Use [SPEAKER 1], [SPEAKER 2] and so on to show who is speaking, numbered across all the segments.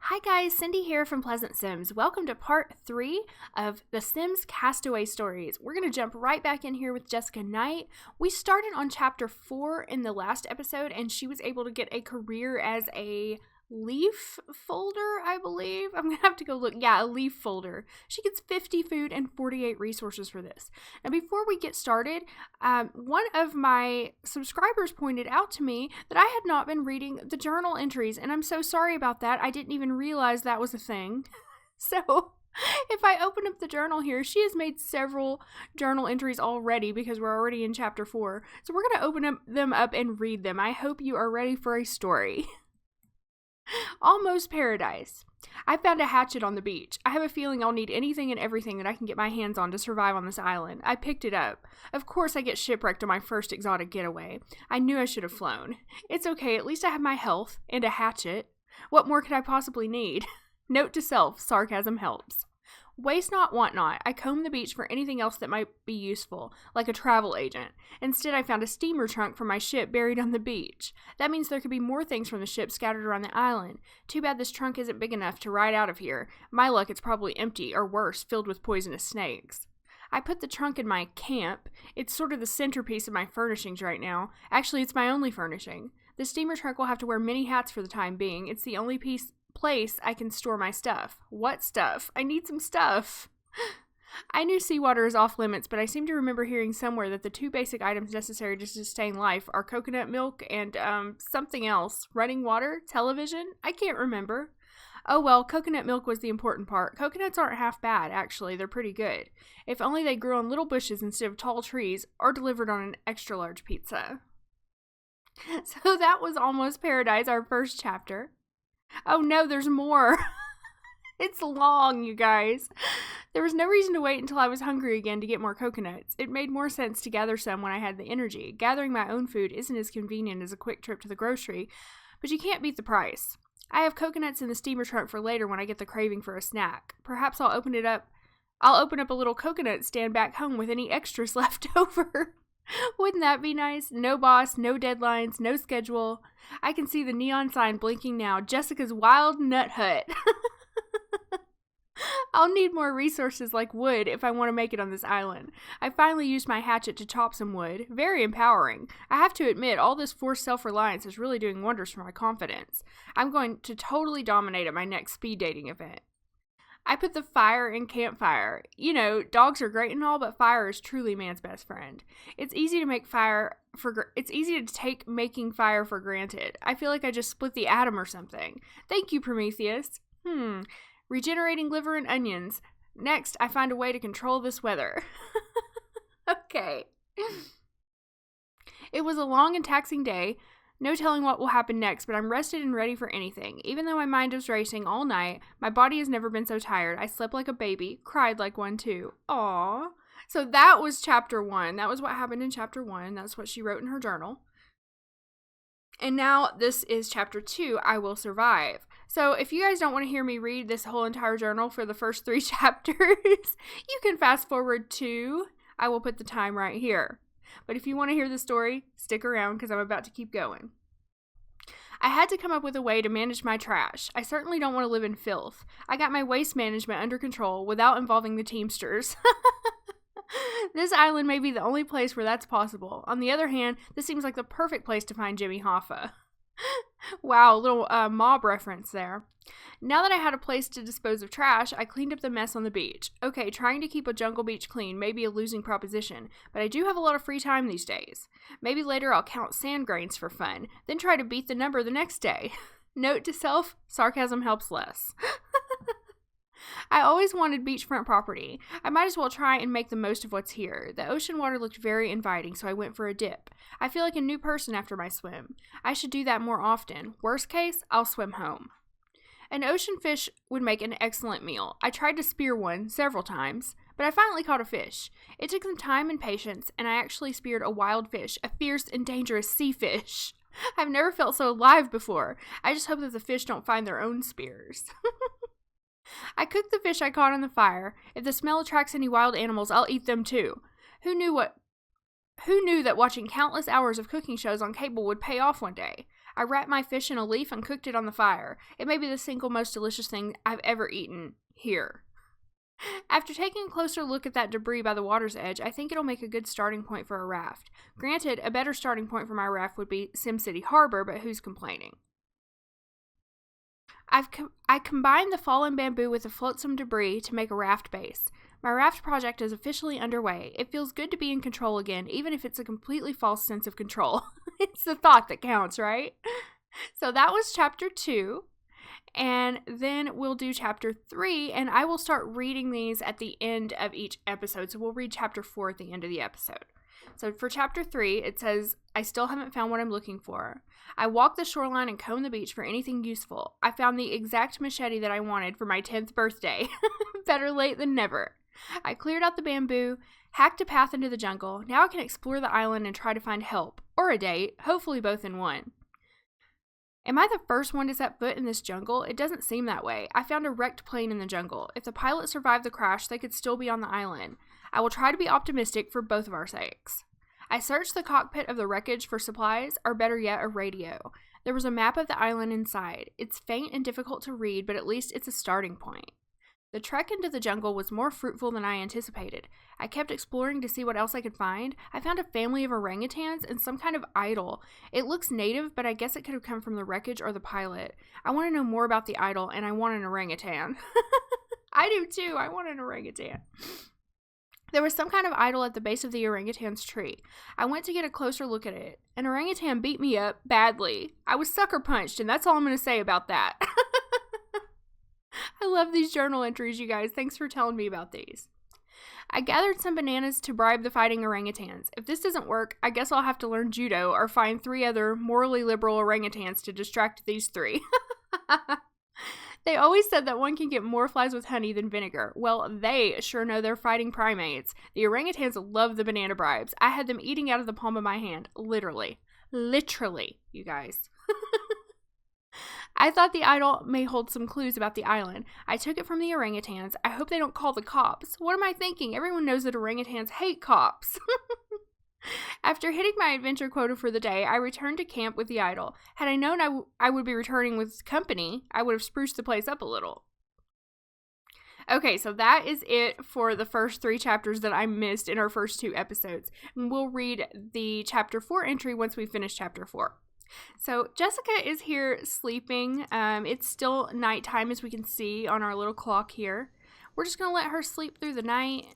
[SPEAKER 1] Hi guys, Cindy here from PleasantSims. Welcome to part 3 of the Sims Castaway Stories. We're going to jump right back in here with Jessica Knight. We started on chapter 4 in the last episode and she was able to get a career as a leaf folder, I believe. I'm going to have to go look. Yeah, a leaf folder. She gets 50 food and 48 resources for this. Now, before we get started, one of my subscribers pointed out to me that I had not been reading the journal entries, and I'm so sorry about that. I didn't even realize that was a thing. So, if I open up the journal here, she has made several journal entries already because we're already in chapter 4. So, we're going to open them up and read them. I hope you are ready for a story. Almost paradise. I found a hatchet on the beach. I have a feeling I'll need anything and everything that I can get my hands on to survive on this island. I picked it up. Of course I get shipwrecked on my first exotic getaway. I knew I should have flown. It's okay, at least I have my health and a hatchet. What more could I possibly need? Note to self, sarcasm helps. Waste not, want not. I combed the beach for anything else that might be useful, like a travel agent. Instead, I found a steamer trunk from my ship buried on the beach. That means there could be more things from the ship scattered around the island. Too bad this trunk isn't big enough to ride out of here. My luck, it's probably empty, or worse, filled with poisonous snakes. I put the trunk in my camp. It's sort of the centerpiece of my furnishings right now. Actually, it's my only furnishing. The steamer trunk will have to wear many hats for the time being. It's the only place I can store my stuff. What stuff? I need some stuff. I knew seawater is off limits, but I seem to remember hearing somewhere that the two basic items necessary to sustain life are coconut milk and, something else. Running water? Television? I can't remember. Oh well, coconut milk was the important part. Coconuts aren't half bad, actually. They're pretty good. If only they grew on little bushes instead of tall trees, or delivered on an extra large pizza. So that was Almost Paradise, our first chapter. Oh no, there's more. It's long, you guys. There was no reason to wait until I was hungry again to get more coconuts. It made more sense to gather some when I had the energy. Gathering my own food isn't as convenient as a quick trip to the grocery, but you can't beat the price. I have coconuts in the steamer trunk for later when I get the craving for a snack. Perhaps I'll open up a little coconut stand back home with any extras left over. Wouldn't that be nice? No boss, no deadlines, no schedule. I can see the neon sign blinking now. Jessica's Wild Nut Hut. I'll need more resources like wood if I want to make it on this island. I finally used my hatchet to chop some wood. Very empowering. I have to admit, all this forced self-reliance is really doing wonders for my confidence. I'm going to totally dominate at my next speed dating event. I put the fire in campfire. You know, dogs are great and all, but fire is truly man's best friend. It's easy to take making fire for granted. I feel like I just split the atom or something. Thank you, Prometheus. Regenerating liver and onions. Next, I find a way to control this weather. Okay. It was a long and taxing day. No telling what will happen next, but I'm rested and ready for anything. Even though my mind was racing all night, my body has never been so tired. I slept like a baby, cried like one too. Aww. So that was chapter 1. That was what happened in chapter 1. That's what she wrote in her journal. And now this is chapter 2, I Will Survive. So if you guys don't want to hear me read this whole entire journal for the first 3 chapters, you can fast forward to, I will put the time right here. But if you want to hear the story, stick around because I'm about to keep going. I had to come up with a way to manage my trash. I certainly don't want to live in filth. I got my waste management under control without involving the Teamsters. This island may be the only place where that's possible. On the other hand, this seems like the perfect place to find Jimmy Hoffa. Wow, a little mob reference there. Now that I had a place to dispose of trash, I cleaned up the mess on the beach. Okay, trying to keep a jungle beach clean may be a losing proposition, but I do have a lot of free time these days. Maybe later I'll count sand grains for fun, then try to beat the number the next day. Note to self, sarcasm helps less. I always wanted beachfront property. I might as well try and make the most of what's here. The ocean water looked very inviting, so I went for a dip. I feel like a new person after my swim. I should do that more often. Worst case, I'll swim home. An ocean fish would make an excellent meal. I tried to spear one several times, but I finally caught a fish. It took some time and patience, and I actually speared a wild fish, a fierce and dangerous sea fish. I've never felt so alive before. I just hope that the fish don't find their own spears. I cooked the fish I caught on the fire. If the smell attracts any wild animals, I'll eat them too. Who knew that watching countless hours of cooking shows on cable would pay off one day? I wrapped my fish in a leaf and cooked it on the fire. It may be the single most delicious thing I've ever eaten here. After taking a closer look at that debris by the water's edge, I think it'll make a good starting point for a raft. Granted, a better starting point for my raft would be SimCity Harbor, but who's complaining? I combined the fallen bamboo with the flotsam debris to make a raft base. My raft project is officially underway. It feels good to be in control again, even if it's a completely false sense of control. It's the thought that counts, right? So that was chapter 2. And then we'll do chapter 3, and I will start reading these at the end of each episode. So we'll read chapter 4 at the end of the episode. So for chapter 3, it says, I still haven't found what I'm looking for. I walked the shoreline and combed the beach for anything useful. I found the exact machete that I wanted for my 10th birthday. Better late than never. I cleared out the bamboo, hacked a path into the jungle. Now I can explore the island and try to find help, or a date, hopefully both in one. Am I the first one to set foot in this jungle? It doesn't seem that way. I found a wrecked plane in the jungle. If the pilot survived the crash, they could still be on the island. I will try to be optimistic for both of our sakes. I searched the cockpit of the wreckage for supplies, or better yet, a radio. There was a map of the island inside. It's faint and difficult to read, but at least it's a starting point. The trek into the jungle was more fruitful than I anticipated. I kept exploring to see what else I could find. I found a family of orangutans and some kind of idol. It looks native, but I guess it could have come from the wreckage or the pilot. I want to know more about the idol, and I want an orangutan. I do too. I want an orangutan. There was some kind of idol at the base of the orangutan's tree. I went to get a closer look at it. An orangutan beat me up badly. I was sucker punched, and that's all I'm going to say about that. I love these journal entries, you guys. Thanks for telling me about these. I gathered some bananas to bribe the fighting orangutans. If this doesn't work, I guess I'll have to learn judo or find 3 other morally liberal orangutans to distract these 3. They always said that one can get more flies with honey than vinegar. Well, they sure know they're fighting primates. The orangutans love the banana bribes. I had them eating out of the palm of my hand. Literally. Literally, you guys. I thought the idol may hold some clues about the island. I took it from the orangutans. I hope they don't call the cops. What am I thinking? Everyone knows that orangutans hate cops. After hitting my adventure quota for the day, I returned to camp with the idol. Had I known I would be returning with company, I would have spruced the place up a little. Okay, so that is it for the first 3 chapters that I missed in our first 2 episodes. And we'll read the chapter 4 entry once we finish chapter 4. So Jessica is here sleeping. It's still nighttime, as we can see on our little clock here. We're just going to let her sleep through the night.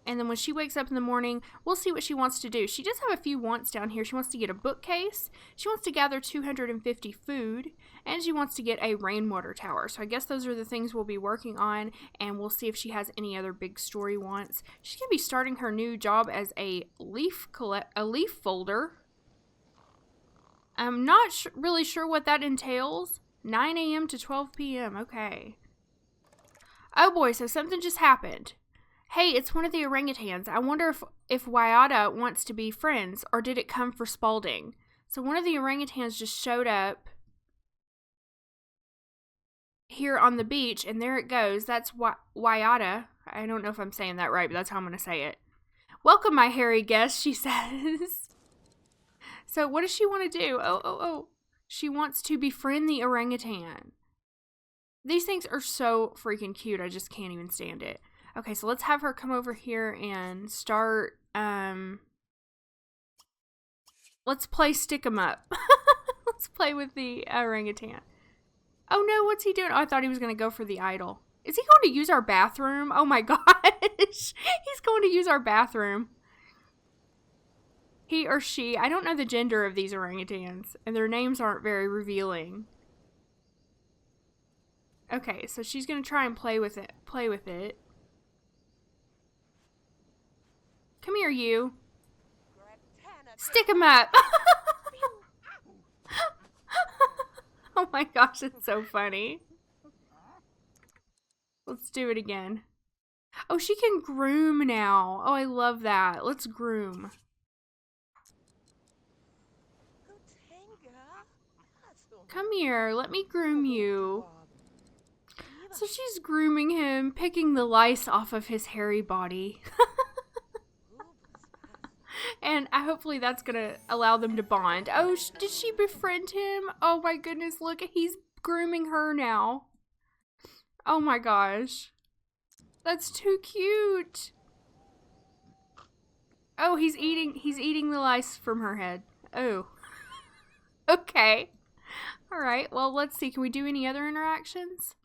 [SPEAKER 1] And then when she wakes up in the morning, we'll see what she wants to do. She does have a few wants down here. She wants to get a bookcase. She wants to gather 250 food. And she wants to get a rainwater tower. So I guess those are the things we'll be working on. And we'll see if she has any other big story wants. She's going to be starting her new job as a leaf folder. I'm not really sure what that entails. 9 a.m. to 12 p.m. Okay. Oh boy, so something just happened. Hey, it's one of the orangutans. I wonder if Wyatta wants to be friends, or did it come for Spalding? So one of the orangutans just showed up here on the beach, and there it goes. That's Wyatta. I don't know if I'm saying that right, but that's how I'm going to say it. Welcome, my hairy guest, she says. So what does she want to do? Oh. She wants to befriend the orangutan. These things are so freaking cute. I just can't even stand it. Okay, so let's have her come over here and start, let's play Stick 'em Up. Let's play with the orangutan. Oh no, what's he doing? Oh, I thought he was going to go for the idol. Is he going to use our bathroom? Oh my gosh. He's going to use our bathroom. He or she, I don't know the gender of these orangutans, and their names aren't very revealing. Okay, so she's going to try and play with it. Come here, you. Stick 'em up. Oh my gosh, it's so funny. Let's do it again. Oh, she can groom now. Oh, I love that. Let's groom. Come here, let me groom you. So she's grooming him, picking the lice off of his hairy body. And hopefully that's going to allow them to bond. Oh, did she befriend him? Oh my goodness, look, he's grooming her now. Oh my gosh. That's too cute. Oh, he's eating the lice from her head. Oh. Okay. All right. Well, let's see. Can we do any other interactions?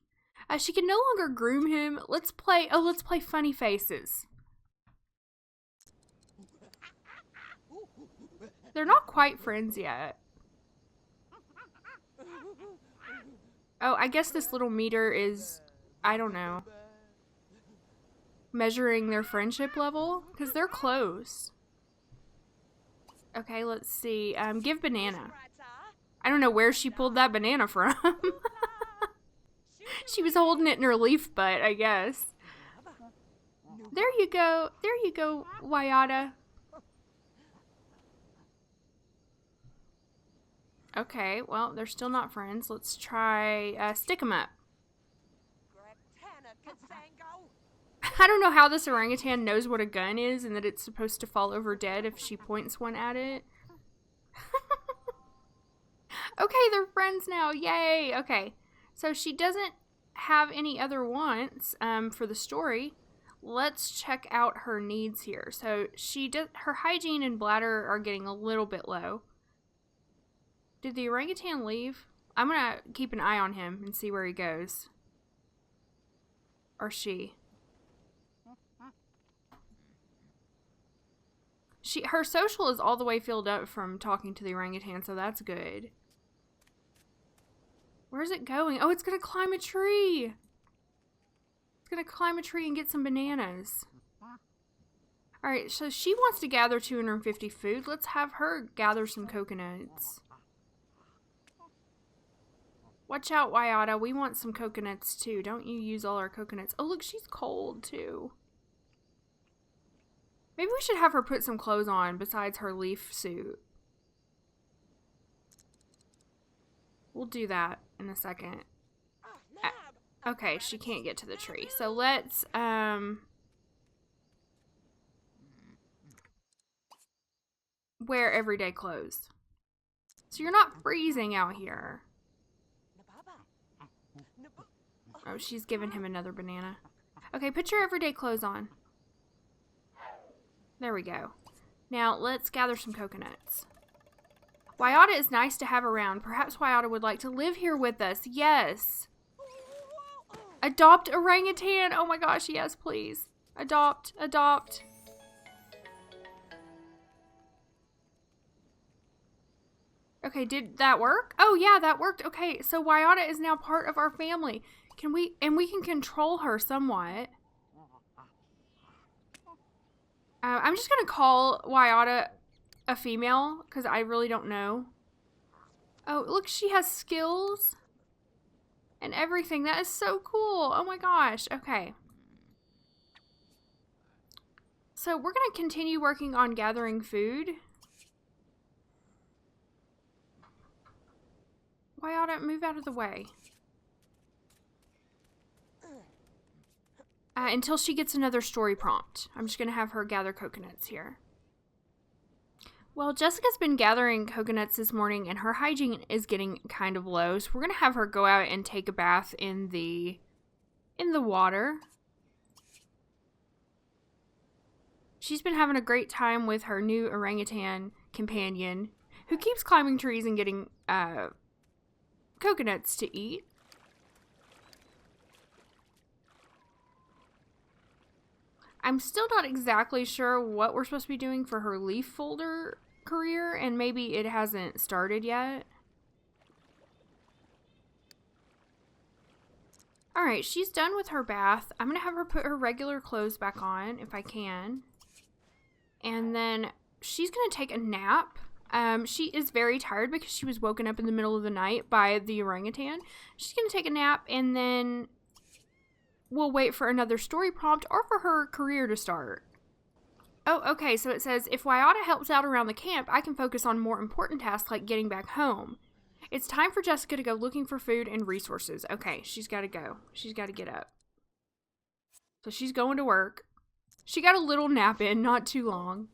[SPEAKER 1] She can no longer groom him. Let's play funny faces. They're not quite friends yet. Oh, I guess this little meter is, I don't know, measuring their friendship level because they're close. Okay, let's see. Give banana. I don't know where she pulled that banana from. She was holding it in her leaf butt, I guess. There you go. There you go, Wyatta. Okay, well, they're still not friends. Let's try stick 'em up. I don't know how this orangutan knows what a gun is and that it's supposed to fall over dead if she points one at it. Okay, they're friends now. Yay. Okay, so she doesn't have any other wants for the story. Let's check out her needs here. So her hygiene and bladder are getting a little bit low. Did the orangutan leave? I'm gonna keep an eye on him and see where he goes. Or she. Her social is all the way filled up from talking to the orangutan, so that's good. Where's it going? Oh, it's gonna climb a tree. It's gonna climb a tree and get some bananas. Alright, so she wants to gather 250 food. Let's have her gather some coconuts. Watch out, Wyatta. We want some coconuts too. Don't you use all our coconuts. Oh, look, she's cold too. Maybe we should have her put some clothes on besides her leaf suit. We'll do that in a second. Okay, she can't get to the tree. So let's, wear everyday clothes. So you're not freezing out here. Oh, she's giving him another banana. Okay, put your everyday clothes on. There we go. Now, let's gather some coconuts. Wyatta is nice to have around. Perhaps Wyatta would like to live here with us. Yes. Adopt orangutan. Oh my gosh, yes, please. Adopt, adopt. Okay, did that work? Oh yeah, that worked. Okay, so Wyatta is now part of our family. We can control her somewhat. I'm just gonna call Wyatta a female because I really don't know. Oh, look, she has skills and everything. That is so cool. Oh my gosh. Okay. So we're gonna continue working on gathering food. Wyatta, move out of the way. Until she gets another story prompt. I'm just going to have her gather coconuts here. Well, Jessica's been gathering coconuts this morning and her hygiene is getting kind of low. So we're going to have her go out and take a bath in the water. She's been having a great time with her new orangutan companion who keeps climbing trees and getting coconuts to eat. I'm still not exactly sure what we're supposed to be doing for her leaf folder career, and maybe it hasn't started yet. Alright, she's done with her bath. I'm going to have her put her regular clothes back on, if I can. And then she's going to take a nap. She is very tired because she was woken up in the middle of the night by the orangutan. She's going to take a nap, and then we'll wait for another story prompt or for her career to start. Oh, okay, so it says, if Wyatta helps out around the camp, I can focus on more important tasks like getting back home. It's time for Jessica to go looking for food and resources. Okay, she's got to go. She's got to get up. So she's going to work. She got a little nap in, not too long.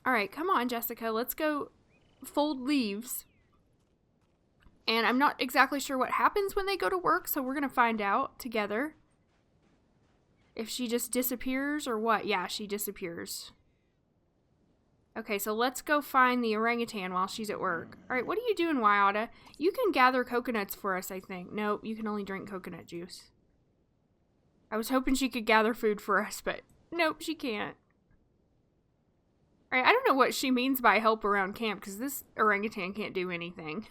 [SPEAKER 1] All right, come on, Jessica. Let's go fold leaves. And I'm not exactly sure what happens when they go to work, so we're going to find out together. If she just disappears or what? Yeah, she disappears. Okay, so let's go find the orangutan while she's at work. All right, what are you doing, Wyotta? You can gather coconuts for us, I think. Nope, you can only drink coconut juice. I was hoping she could gather food for us, but nope, she can't. All right, I don't know what she means by help around camp, because this orangutan can't do anything.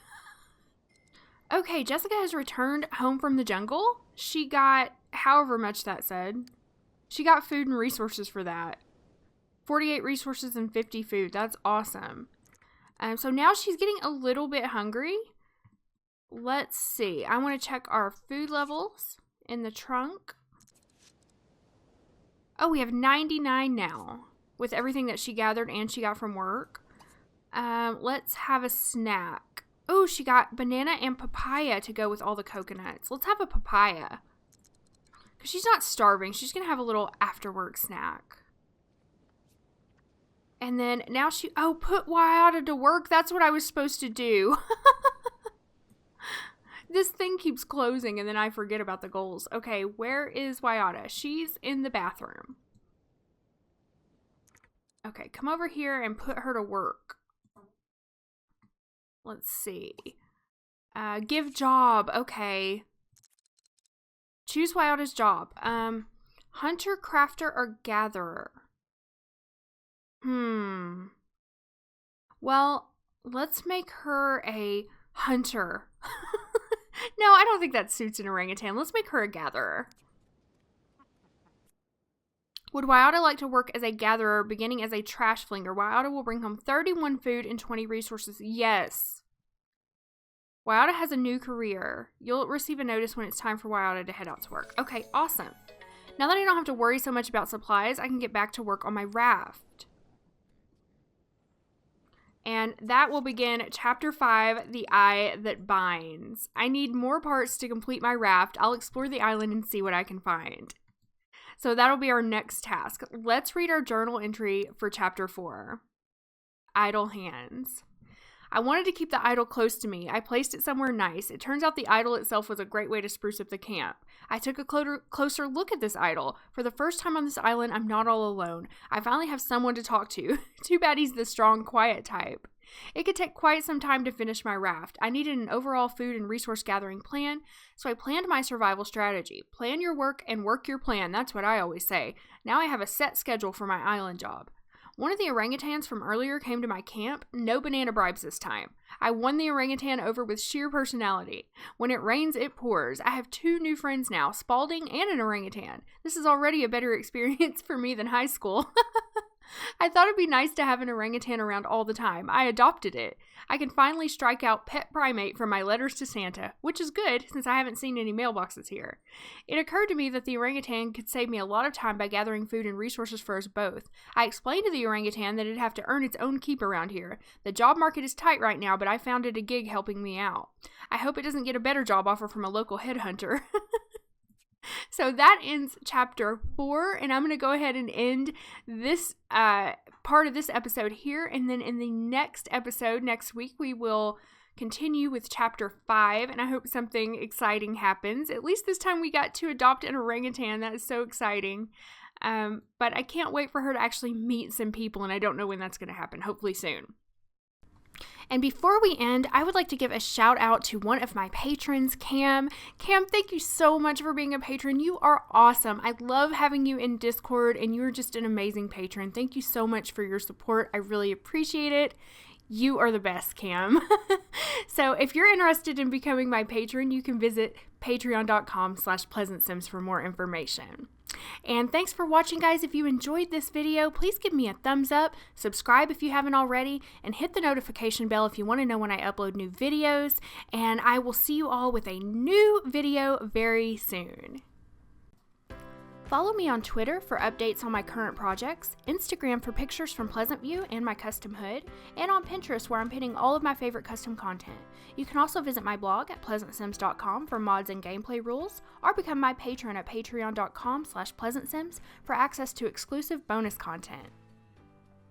[SPEAKER 1] Okay, Jessica has returned home from the jungle. She got, however much that said, she got food and resources for that. 48 resources and 50 food. That's awesome. So now she's getting a little bit hungry. Let's see. I want to check our food levels in the trunk. Oh, we have 99 now with everything that she gathered and she got from work. Let's have a snack. Oh, she got banana and papaya to go with all the coconuts. Let's have a papaya. Because she's not starving. She's going to have a little after-work snack. And then now put Wyotta to work. That's what I was supposed to do. This thing keeps closing and then I forget about the goals. Okay, where is Wyotta? She's in the bathroom. Okay, come over here and put her to work. Let's see. Give job. Okay. Choose Wyotta's job. Hunter, crafter, or gatherer? Well, let's make her a hunter. No, I don't think that suits an orangutan. Let's make her a gatherer. Would Wyotta like to work as a gatherer, beginning as a trash flinger? Wyotta will bring home 31 food and 20 resources. Yes. Wyotta has a new career. You'll receive a notice when it's time for Wyotta to head out to work. Okay, awesome. Now that I don't have to worry so much about supplies, I can get back to work on my raft. And that will begin Chapter 5, The Eye That Binds. I need more parts to complete my raft. I'll explore the island and see what I can find. So that'll be our next task. Let's read our journal entry for Chapter 4. Idle hands. I wanted to keep the idol close to me. I placed it somewhere nice. It turns out the idol itself was a great way to spruce up the camp. I took a closer look at this idol. For the first time on this island, I'm not all alone. I finally have someone to talk to. Too bad he's the strong, quiet type. It could take quite some time to finish my raft. I needed an overall food and resource gathering plan, so I planned my survival strategy. Plan your work and work your plan. That's what I always say. Now I have a set schedule for my island job. One of the orangutans from earlier came to my camp. No banana bribes this time. I won the orangutan over with sheer personality. When it rains, it pours. I have 2 new friends now, Spalding and an orangutan. This is already a better experience for me than high school. I thought it'd be nice to have an orangutan around all the time. I adopted it. I can finally strike out pet primate from my letters to Santa, which is good since I haven't seen any mailboxes here. It occurred to me that the orangutan could save me a lot of time by gathering food and resources for us both. I explained to the orangutan that it'd have to earn its own keep around here. The job market is tight right now, but I found it a gig helping me out. I hope it doesn't get a better job offer from a local headhunter. So that ends Chapter 4, and I'm going to go ahead and end this part of this episode here, and then in the next episode, next week, we will continue with Chapter 5, and I hope something exciting happens. At least this time we got to adopt an orangutan. That is so exciting. But I can't wait for her to actually meet some people, and I don't know when that's going to happen. Hopefully soon. And before we end, I would like to give a shout out to one of my patrons, Cam. Cam, thank you so much for being a patron. You are awesome. I love having you in Discord, and you're just an amazing patron. Thank you so much for your support. I really appreciate it. You are the best, Cam. So if you're interested in becoming my patron, you can visit patreon.com/PleasantSims for more information. And thanks for watching, guys. If you enjoyed this video, please give me a thumbs up, subscribe if you haven't already, and hit the notification bell if you want to know when I upload new videos. And I will see you all with a new video very soon. Follow me on Twitter for updates on my current projects, Instagram for pictures from Pleasantview and my custom hood, and on Pinterest where I'm pinning all of my favorite custom content. You can also visit my blog at PleasantSims.com for mods and gameplay rules, or become my patron at patreon.com/PleasantSims for access to exclusive bonus content.